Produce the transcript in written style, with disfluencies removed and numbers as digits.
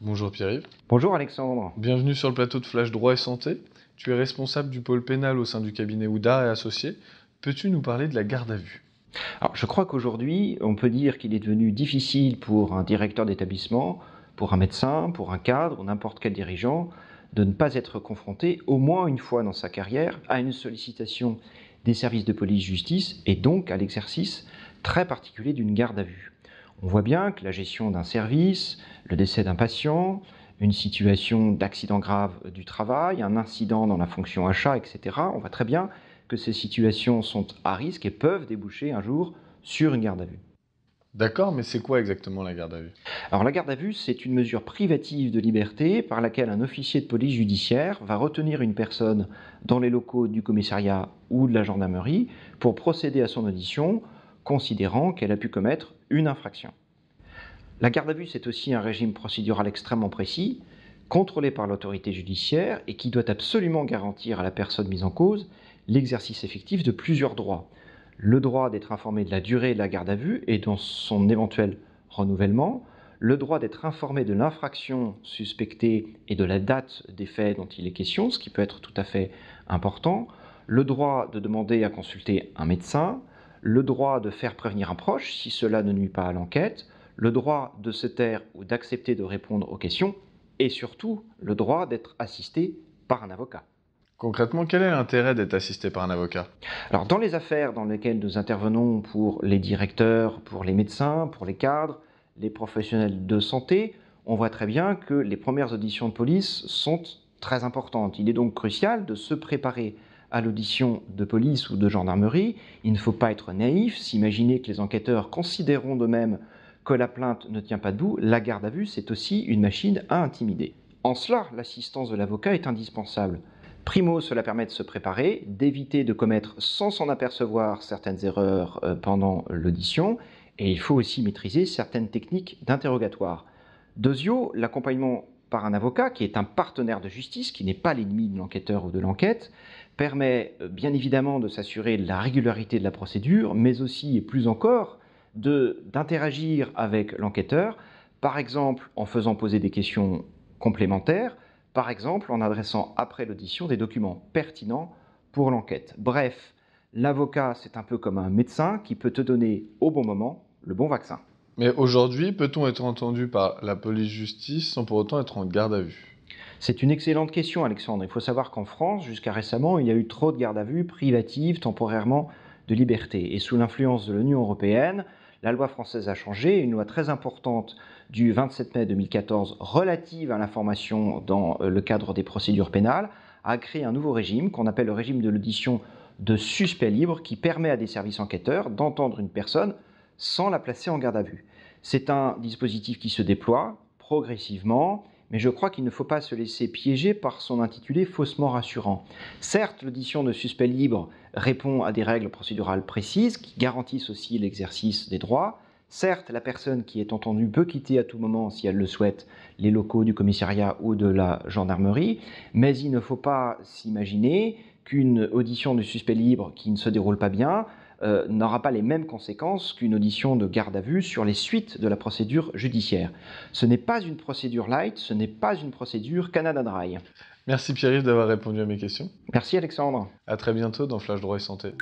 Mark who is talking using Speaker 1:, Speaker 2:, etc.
Speaker 1: Bonjour Pierre-Yves.
Speaker 2: Bonjour Alexandre.
Speaker 1: Bienvenue sur le plateau de Flash Droit et Santé. Tu es responsable du pôle pénal au sein du cabinet Oudart et Associés. Peux-tu nous parler de la garde à vue?
Speaker 2: Alors, je crois qu'aujourd'hui, on peut dire qu'il est devenu difficile pour un directeur d'établissement, pour un médecin, pour un cadre ou n'importe quel dirigeant, de ne pas être confronté au moins une fois dans sa carrière à une sollicitation des services de police-justice et donc à l'exercice très particulier d'une garde à vue. On voit bien que la gestion d'un service, le décès d'un patient, une situation d'accident grave du travail, un incident dans la fonction achat, etc., on voit très bien que ces situations sont à risque et peuvent déboucher un jour sur une garde à vue.
Speaker 1: D'accord, mais c'est quoi exactement la garde à vue?
Speaker 2: Alors la garde à vue, c'est une mesure privative de liberté par laquelle un officier de police judiciaire va retenir une personne dans les locaux du commissariat ou de la gendarmerie pour procéder à son audition, considérant qu'elle a pu commettre une infraction. La garde à vue, c'est aussi un régime procédural extrêmement précis, contrôlé par l'autorité judiciaire et qui doit absolument garantir à la personne mise en cause l'exercice effectif de plusieurs droits. Le droit d'être informé de la durée de la garde à vue et dans son éventuel renouvellement, le droit d'être informé de l'infraction suspectée et de la date des faits dont il est question, ce qui peut être tout à fait important, le droit de demander à consulter un médecin, le droit de faire prévenir un proche si cela ne nuit pas à l'enquête, le droit de se taire ou d'accepter de répondre aux questions, et surtout le droit d'être assisté par un avocat.
Speaker 1: Concrètement, quel est l'intérêt d'être assisté par un avocat?
Speaker 2: Alors dans les affaires dans lesquelles nous intervenons pour les directeurs, pour les médecins, pour les cadres, les professionnels de santé, on voit très bien que les premières auditions de police sont très importantes. Il est donc crucial de se préparer à l'audition de police ou de gendarmerie. Il ne faut pas être naïf, s'imaginer que les enquêteurs considéreront d'eux-mêmes que la plainte ne tient pas debout. La garde à vue, c'est aussi une machine à intimider. En cela, l'assistance de l'avocat est indispensable. Primo, cela permet de se préparer, d'éviter de commettre sans s'en apercevoir certaines erreurs pendant l'audition, et il faut aussi maîtriser certaines techniques d'interrogatoire. Deuxièmement, l'accompagnement par un avocat, qui est un partenaire de justice, qui n'est pas l'ennemi de l'enquêteur ou de l'enquête, permet bien évidemment de s'assurer de la régularité de la procédure, mais aussi et plus encore d'interagir avec l'enquêteur, par exemple en faisant poser des questions complémentaires, par exemple en adressant après l'audition des documents pertinents pour l'enquête. Bref, l'avocat, c'est un peu comme un médecin qui peut te donner au bon moment le bon vaccin.
Speaker 1: Mais aujourd'hui, peut-on être entendu par la police-justice sans pour autant être en garde à vue?
Speaker 2: C'est une excellente question, Alexandre. Il faut savoir qu'en France, jusqu'à récemment, il y a eu trop de gardes à vue privatives, temporairement de liberté. Et sous l'influence de l'Union européenne, la loi française a changé. Une loi très importante du 27 mai 2014 relative à l'information dans le cadre des procédures pénales a créé un nouveau régime qu'on appelle le régime de l'audition de suspect libre qui permet à des services enquêteurs d'entendre une personne sans la placer en garde à vue. C'est un dispositif qui se déploie progressivement, mais je crois qu'il ne faut pas se laisser piéger par son intitulé faussement rassurant. Certes, l'audition de suspect libre répond à des règles procédurales précises qui garantissent aussi l'exercice des droits. Certes, la personne qui est entendue peut quitter à tout moment, si elle le souhaite, les locaux du commissariat ou de la gendarmerie, mais il ne faut pas s'imaginer qu'une audition de suspect libre qui ne se déroule pas bien n'aura pas les mêmes conséquences qu'une audition de garde à vue sur les suites de la procédure judiciaire. Ce n'est pas une procédure light, ce n'est pas une procédure Canada Dry.
Speaker 1: Merci Pierre-Yves d'avoir répondu à mes questions.
Speaker 2: Merci Alexandre.
Speaker 1: À très bientôt dans Flash Droit et Santé.